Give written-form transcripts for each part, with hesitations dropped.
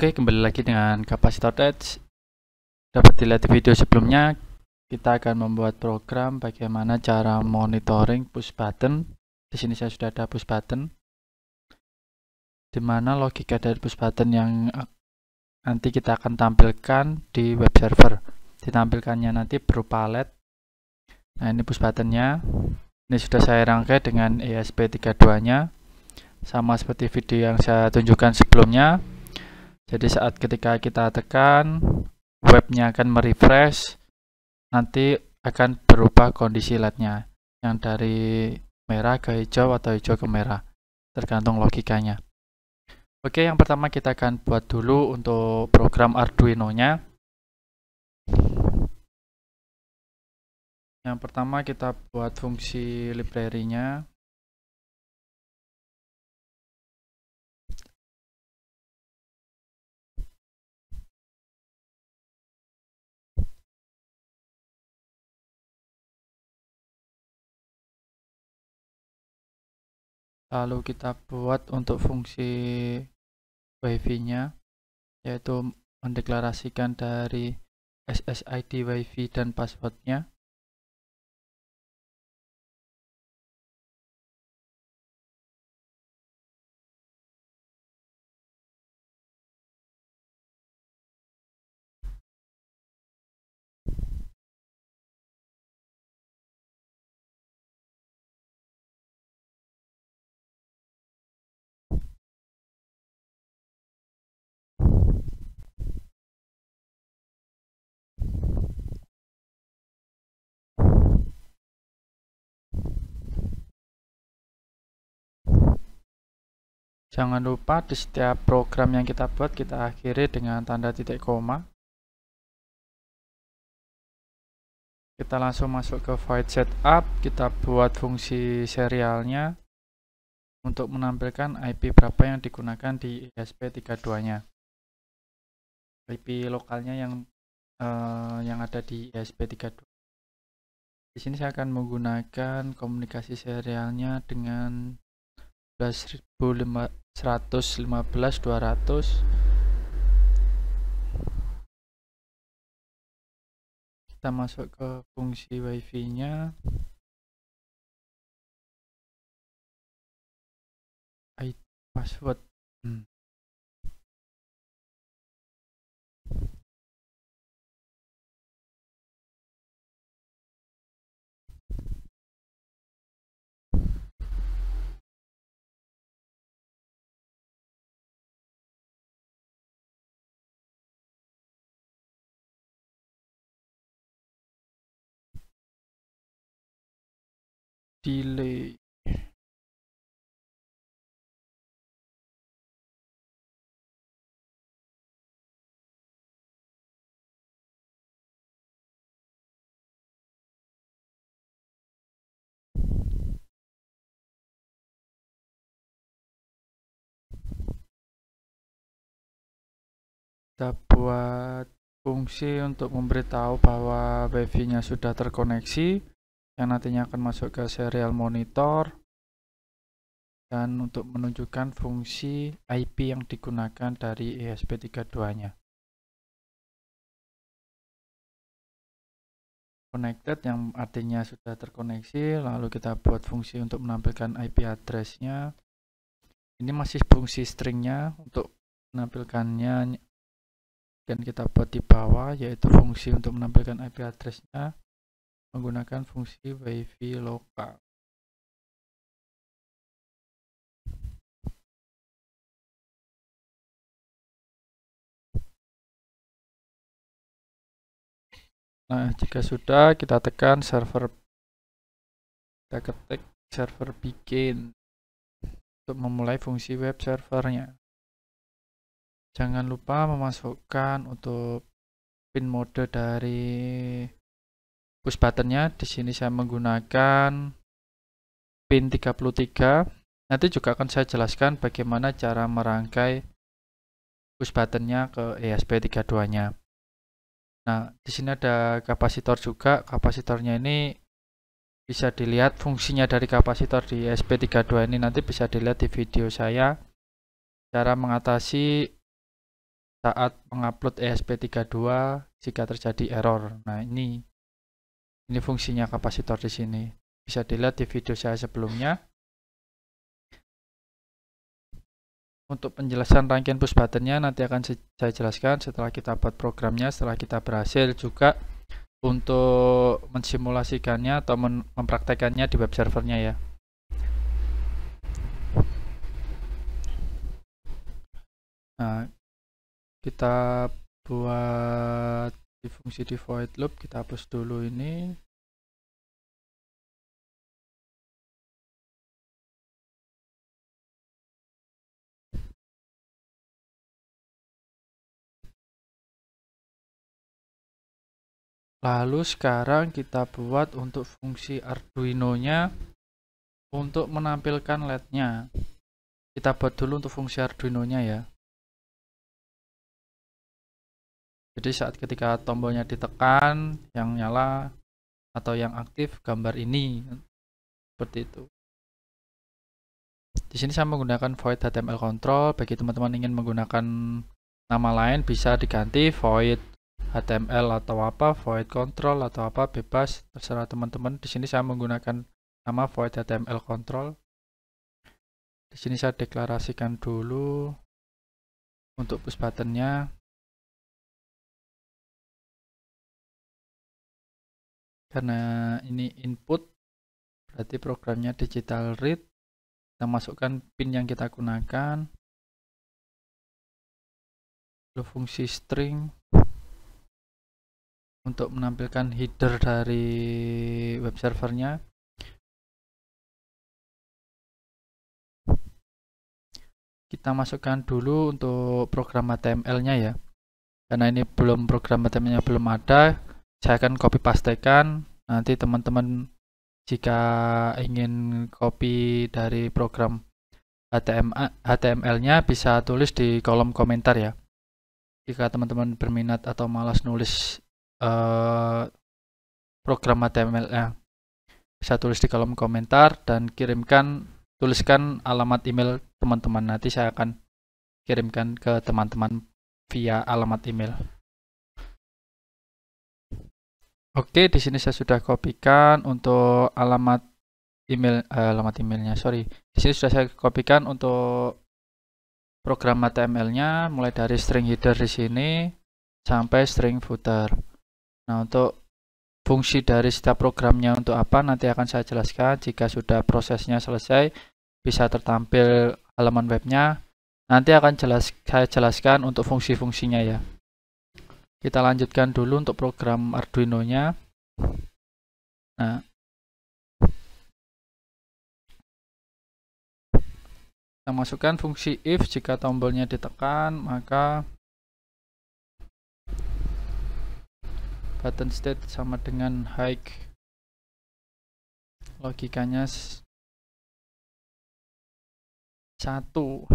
Oke, kembali lagi dengan Kapasitor Edge. Dapat dilihat di video sebelumnya, kita akan membuat program bagaimana cara monitoring push button. Di sini saya sudah ada push button, di mana logika dari push button yang nanti kita akan tampilkan di web server. Ditampilkannya nanti berupa LED. Nah, ini push buttonnya. Ini sudah saya rangkai dengan ESP32-nya, sama seperti video yang saya tunjukkan sebelumnya. Jadi saat ketika kita tekan, webnya akan merefresh, nanti akan berubah kondisi LED-nya, yang dari merah ke hijau atau hijau ke merah, tergantung logikanya. Oke, yang pertama kita akan buat dulu untuk program Arduino-nya. Yang pertama kita buat fungsi library-nya. Lalu kita buat untuk fungsi WiFi-nya, yaitu mendeklarasikan dari SSID WiFi dan password-nya. Jangan lupa di setiap program yang kita buat kita akhiri dengan tanda titik koma. Kita langsung masuk ke void setup, kita buat fungsi serialnya untuk menampilkan IP berapa yang digunakan di ESP32-nya. IP lokalnya yang ada di ESP32. Di sini saya akan menggunakan komunikasi serialnya dengan 11.115.200. Kita masuk ke fungsi WiFi-nya. ID password. Delay. Kita buat fungsi untuk memberitahu bahwa WiFi-nya sudah terkoneksi, yang nantinya akan masuk ke serial monitor, dan untuk menunjukkan fungsi IP yang digunakan dari ESP32-nya. Connected yang artinya sudah terkoneksi, lalu kita buat fungsi untuk menampilkan IP address-nya. Ini masih fungsi stringnya untuk menampilkannya, dan kita buat di bawah, yaitu fungsi untuk menampilkan IP address-nya menggunakan fungsi WiFi lokal. Nah, jika sudah, kita tekan server, kita ketik server bikin untuk memulai fungsi web servernya. Jangan lupa memasukkan untuk pin mode dari push buttonnya. Di sini saya menggunakan pin 33. Nanti juga akan saya jelaskan bagaimana cara merangkai push buttonnya ke ESP32-nya. Nah, di sini ada kapasitor juga. Kapasitornya ini bisa dilihat fungsinya dari kapasitor di ESP32 ini nanti bisa dilihat di video saya. Cara mengatasi saat mengupload ESP32 jika terjadi error. Nah, ini fungsinya kapasitor di sini. Bisa dilihat di video saya sebelumnya. Untuk penjelasan rangkaian push buttonnya nanti akan saya jelaskan setelah kita buat programnya, setelah kita berhasil juga untuk mensimulasikannya atau mempraktekannya di web servernya ya. Nah, kita buat di fungsi di void loop, kita hapus dulu ini. Lalu sekarang kita buat untuk fungsi Arduino-nya untuk menampilkan LED-nya. Kita buat dulu untuk fungsi Arduino-nya ya. Jadi saat ketika tombolnya ditekan, yang nyala atau yang aktif gambar ini seperti itu. Di sini saya menggunakan void HTML control. Bagi teman-teman ingin menggunakan nama lain bisa diganti void HTML atau apa, void control atau apa, bebas terserah teman-teman. Di sini saya menggunakan nama void HTML control. Di sini saya deklarasikan dulu untuk push buttonnya. Karena ini input, berarti programnya digital read. Kita masukkan pin yang kita gunakan. Lalu fungsi string untuk menampilkan header dari web servernya. Kita masukkan dulu untuk program HTML-nya ya. Karena ini program HTML-nya belum ada, saya akan copy pastekan. Nanti teman-teman jika ingin copy dari program HTML-nya bisa tulis di kolom komentar ya. Jika teman-teman berminat atau malas nulis program HTML-nya, bisa tulis di kolom komentar dan tuliskan alamat email teman-teman. Nanti saya akan kirimkan ke teman-teman via alamat email. Oke, di sini saya sudah kopikan untuk alamat emailnya. Sorry, di sini sudah saya kopikan untuk program HTML-nya, mulai dari string header di sini sampai string footer. Nah, untuk fungsi dari setiap programnya untuk apa nanti akan saya jelaskan. Jika sudah prosesnya selesai, bisa tertampil halaman webnya. Nanti akan saya jelaskan untuk fungsi-fungsinya ya. Kita lanjutkan dulu untuk program Arduino-nya. Nah, kita masukkan fungsi if. Jika tombolnya ditekan, maka button state sama dengan high. Logikanya 1,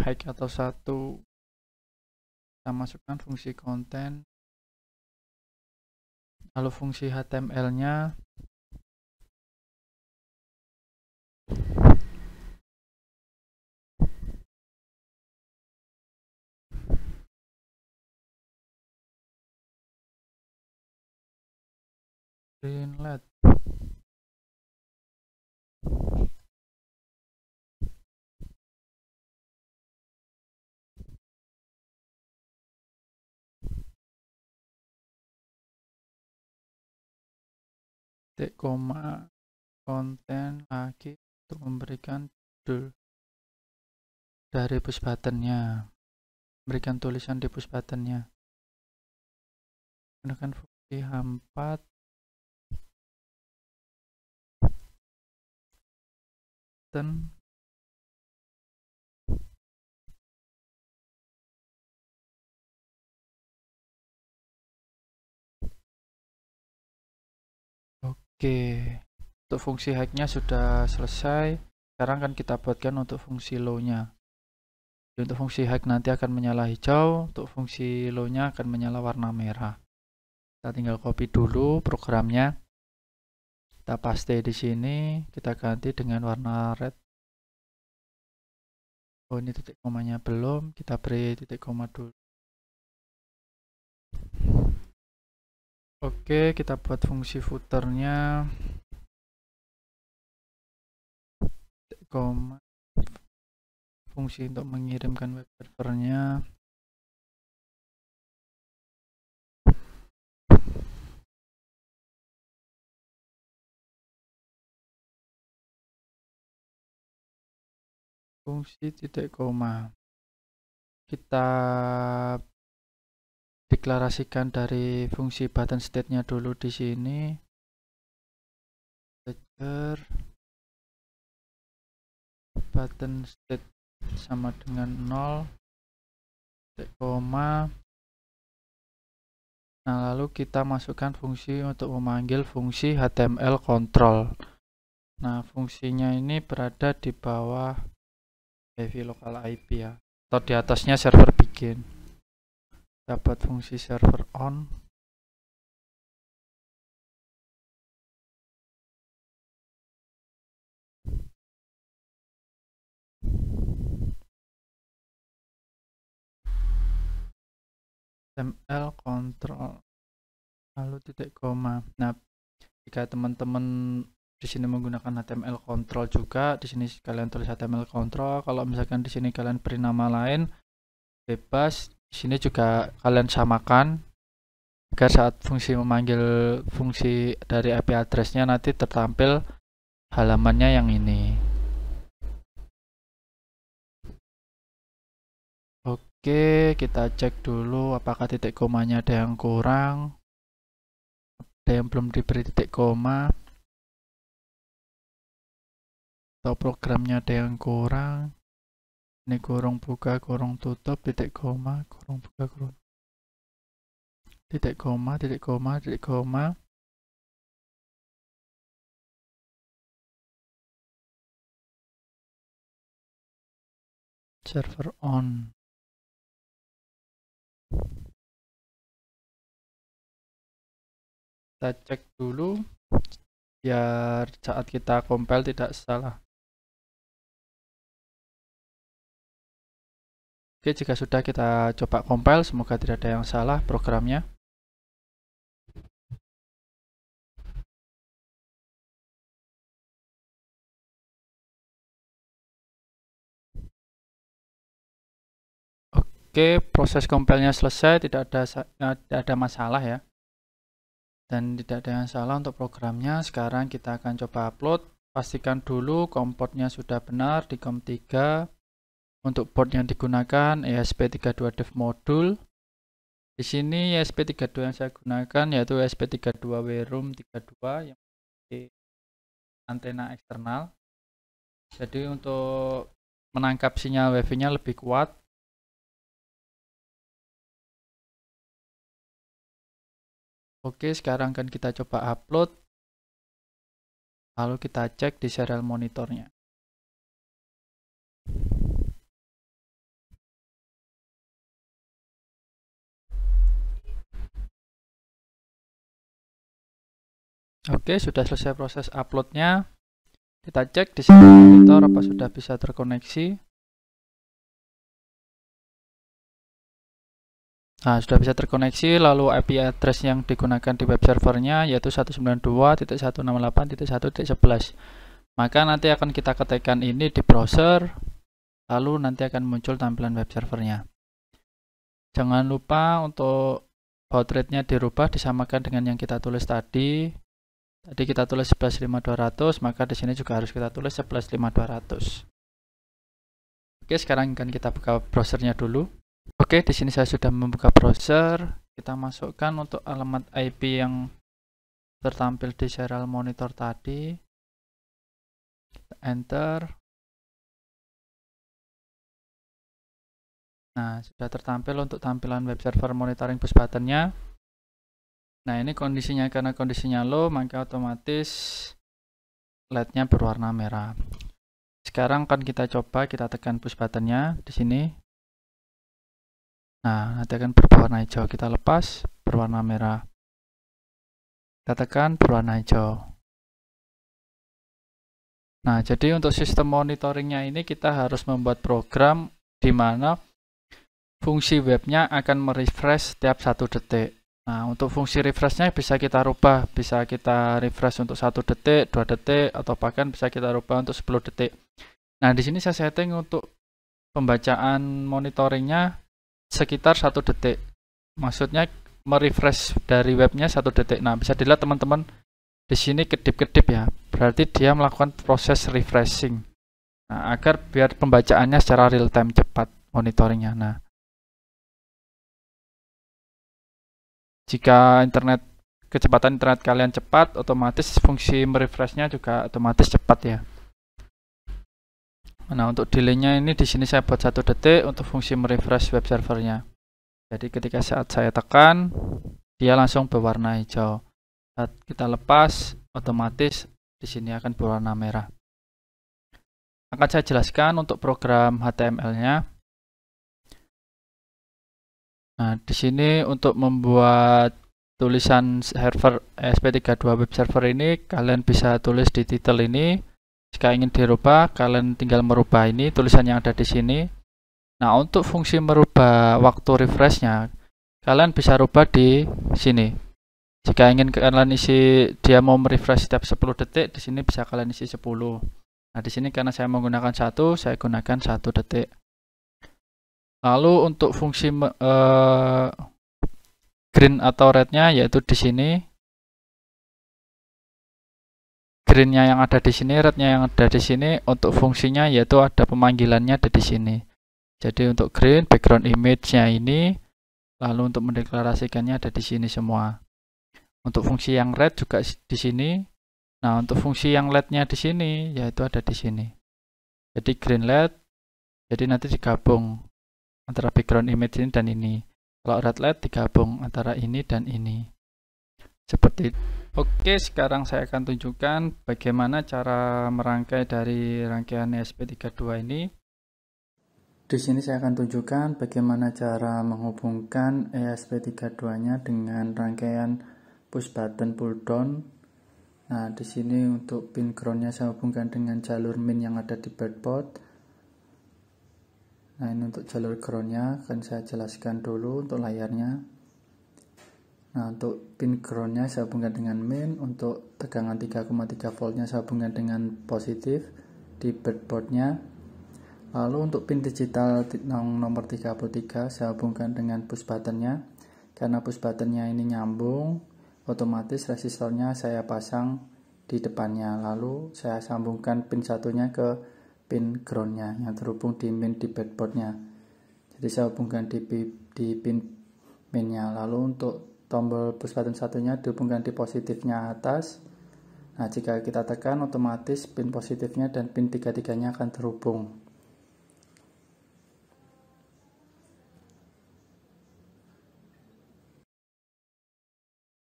high atau 1. Kita masukkan fungsi konten. Lalu fungsi HTML-nya green LED. Titik koma konten lagi untuk memberikan judul dari push buttonnya, berikan tulisan di push buttonnya. Gunakan fungsi H4 button. Oke, untuk fungsi high-nya sudah selesai. Sekarang kan kita buatkan untuk fungsi low-nya. Untuk fungsi high nanti akan menyala hijau, untuk fungsi low-nya akan menyala warna merah. Kita tinggal copy dulu programnya. Kita paste di sini, kita ganti dengan warna red. Oh, ini titik komanya belum, kita beri titik koma dulu. Oke, kita buat fungsi footernya, koma, fungsi untuk mengirimkan web servernya. Fungsi titik koma. Kita deklarasikan dari fungsi button state-nya dulu di sini. Teacher button state sama dengan 0, titik koma. Nah, lalu kita masukkan fungsi untuk memanggil fungsi HTML control. Nah, fungsinya ini berada di bawah heavy local IP ya, atau di atasnya server begin. Dapat fungsi server on. HTML control lalu titik koma. Nah, jika teman-teman di sini menggunakan HTML control juga, di sini kalian tulis HTML control. Kalau misalkan di sini kalian beri nama lain, bebas. Di sini juga kalian samakan agar saat fungsi memanggil fungsi dari IP address-nya nanti tertampil halamannya yang ini. Oke, kita cek dulu apakah titik komanya ada yang kurang, ada yang belum diberi titik koma, atau programnya ada yang kurang. Ini kurung buka, kurung tutup, titik koma, kurung buka, kurung titik koma, titik koma, titik koma. Server on. Kita cek dulu biar saat kita compile tidak salah. Oke, jika sudah kita coba compile, semoga tidak ada yang salah programnya. Oke, proses compile-nya selesai, tidak ada masalah ya. Dan tidak ada yang salah untuk programnya. Sekarang kita akan coba upload. Pastikan dulu kompotnya sudah benar di COM3. Untuk port yang digunakan ESP32 dev module. Di sini ESP32 yang saya gunakan yaitu ESP32 WROOM 32 yang memiliki antena eksternal. Jadi untuk menangkap sinyal WiFi-nya lebih kuat. Oke, sekarang kan kita coba upload. Lalu kita cek di serial monitornya. Oke, sudah selesai proses uploadnya. Kita cek di serial monitor apa sudah bisa terkoneksi. Nah, sudah bisa terkoneksi, lalu IP address yang digunakan di web servernya yaitu 192.168.1.11. Maka nanti akan kita ketikkan ini di browser, lalu nanti akan muncul tampilan web servernya. Jangan lupa untuk baud rate-nya dirubah, disamakan dengan yang kita tulis tadi. Tadi kita tulis 11.5200, maka di sini juga harus kita tulis 11.5200. Oke, sekarang kan kita buka browsernya dulu. Oke, di sini saya sudah membuka browser. Kita masukkan untuk alamat IP yang tertampil di serial monitor tadi. Kita enter. Nah, sudah tertampil untuk tampilan web server monitoring push button-nya. Nah, ini kondisinya, karena kondisinya low, maka otomatis LED-nya berwarna merah. Sekarang kan kita coba, kita tekan push button-nya di sini. Nah, nanti akan berwarna hijau. Kita lepas, berwarna merah. Kita tekan, berwarna hijau. Nah, jadi untuk sistem monitoringnya ini kita harus membuat program di mana fungsi webnya akan merefresh setiap 1 detik. Nah, untuk fungsi refreshnya bisa kita rubah, bisa kita refresh untuk 1 detik, 2 detik, atau bahkan bisa kita rubah untuk 10 detik. Nah, di sini saya setting untuk pembacaan monitoringnya sekitar 1 detik. Maksudnya merefresh dari webnya 1 detik. Nah, bisa dilihat teman-teman di sini kedip-kedip ya. Berarti dia melakukan proses refreshing. Nah, agar biar pembacaannya secara real time cepat monitoringnya. Nah, jika kecepatan internet kalian cepat, otomatis fungsi merefreshnya juga otomatis cepat ya. Nah, untuk delaynya ini di sini saya buat 1 detik untuk fungsi merefresh web servernya. Jadi ketika saat saya tekan, dia langsung berwarna hijau. Saat kita lepas, otomatis di sini akan berwarna merah. Akan saya jelaskan untuk program HTML-nya. Nah, di sini untuk membuat tulisan server ESP32 web server ini, kalian bisa tulis di title ini. Jika ingin dirubah, kalian tinggal merubah ini tulisan yang ada di sini. Nah, untuk fungsi merubah waktu refreshnya, kalian bisa rubah di sini. Jika ingin kalian isi dia mau merefresh setiap 10 detik, di sini bisa kalian isi 10. Nah, di sini karena saya menggunakan 1, saya gunakan 1 detik. Lalu untuk fungsi green atau rednya yaitu di sini. Greennya yang ada di sini, rednya yang ada di sini. Untuk fungsinya yaitu ada pemanggilannya ada di sini. Jadi untuk green background image-nya ini, lalu untuk mendeklarasikannya ada di sini semua. Untuk fungsi yang red juga di sini. Nah, untuk fungsi yang LED-nya di sini yaitu ada di sini. Jadi green LED, jadi nanti digabung antara background image ini dan ini. Kalau red LED digabung antara ini dan ini. Seperti itu. Oke, sekarang saya akan tunjukkan bagaimana cara merangkai dari rangkaian ESP32 ini. Di sini saya akan tunjukkan bagaimana cara menghubungkan ESP32-nya dengan rangkaian push button pull down. Nah, di sini untuk pin groundnya saya hubungkan dengan jalur min yang ada di breadboard. Nah, ini untuk jalur groundnya akan saya jelaskan dulu untuk layarnya. Nah, untuk pin groundnya saya hubungkan dengan min. Untuk tegangan 3,3 voltnya saya hubungkan dengan positif di breadboardnya. Lalu untuk pin digital nomor 33 saya hubungkan dengan push buttonnya. Karena push buttonnya ini nyambung, otomatis resistornya saya pasang di depannya. Lalu saya sambungkan pin satunya ke pin groundnya yang terhubung di min di breadboardnya. Jadi saya hubungkan di pin minnya. Lalu untuk tombol push button satunya dihubungkan di positifnya atas. Nah, jika kita tekan, otomatis pin positifnya dan pin 33-nya akan terhubung.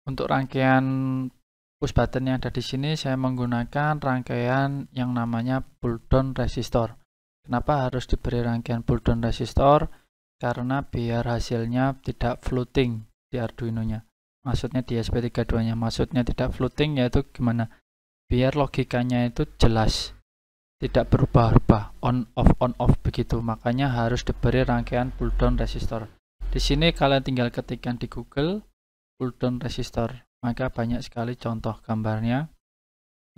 Untuk rangkaian push button yang ada di sini, saya menggunakan rangkaian yang namanya pull down resistor. Kenapa harus diberi rangkaian pull down resistor? Karena biar hasilnya tidak floating di Arduino-nya. Maksudnya di ESP32-nya. Maksudnya tidak floating yaitu gimana? Biar logikanya itu jelas, tidak berubah-ubah, on off begitu. Makanya harus diberi rangkaian pull down resistor. Di sini kalian tinggal ketikkan di Google pull down resistor, maka banyak sekali contoh gambarnya.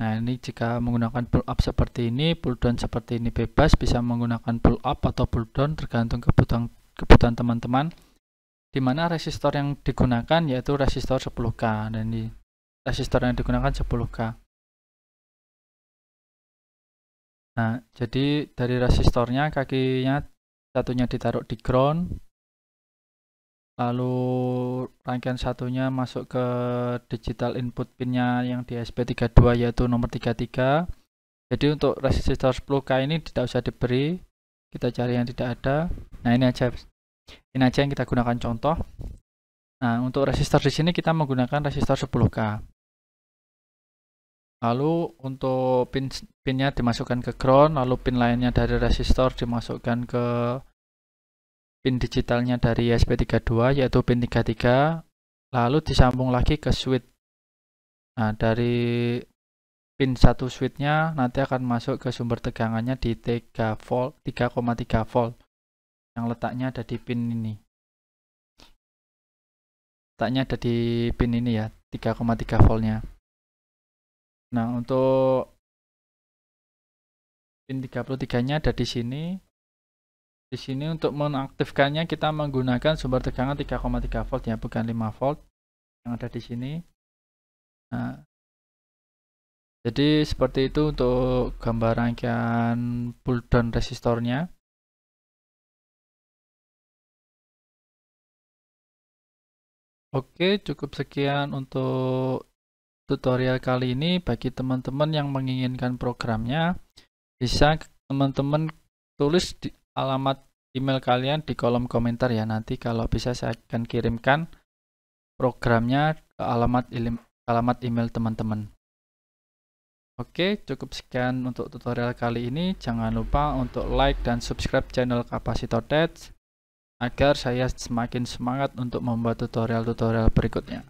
Nah, ini jika menggunakan pull up seperti ini, pull down seperti ini bebas, bisa menggunakan pull up atau pull down tergantung kebutuhan teman-teman. Di mana resistor yang digunakan yaitu resistor 10K, dan di resistor yang digunakan 10K. Nah, jadi dari resistornya kakinya satunya ditaruh di ground, lalu rangkaian satunya masuk ke digital input pinnya yang di ESP32 yaitu nomor 33. Jadi untuk resistor 10K ini tidak usah diberi, kita cari yang tidak ada. Nah, ini aja yang kita gunakan contoh. Nah, untuk resistor di sini kita menggunakan resistor 10K. Lalu untuk pinnya dimasukkan ke ground, lalu pin lainnya dari resistor dimasukkan ke pin digitalnya dari ESP32 yaitu pin 33, lalu disambung lagi ke switch. Nah, dari pin 1 switchnya nanti akan masuk ke sumber tegangannya di 3,3 volt yang letaknya ada di pin ini. letaknya ada di pin ini ya, 3,3 voltnya. Nah, untuk pin 33-nya ada di sini. Di sini untuk mengaktifkannya kita menggunakan sumber tegangan 3,3 volt ya, bukan 5 volt yang ada di sini. Nah, jadi seperti itu untuk gambar rangkaian pull down resistornya. Oke, cukup sekian untuk tutorial kali ini. Bagi teman-teman yang menginginkan programnya, bisa teman-teman tulis di alamat email kalian di kolom komentar ya. Nanti kalau bisa saya akan kirimkan programnya ke alamat email teman-teman. Oke, cukup sekian untuk tutorial kali ini. Jangan lupa untuk like dan subscribe channel Kapasitor Tech agar saya semakin semangat untuk membuat tutorial-tutorial berikutnya.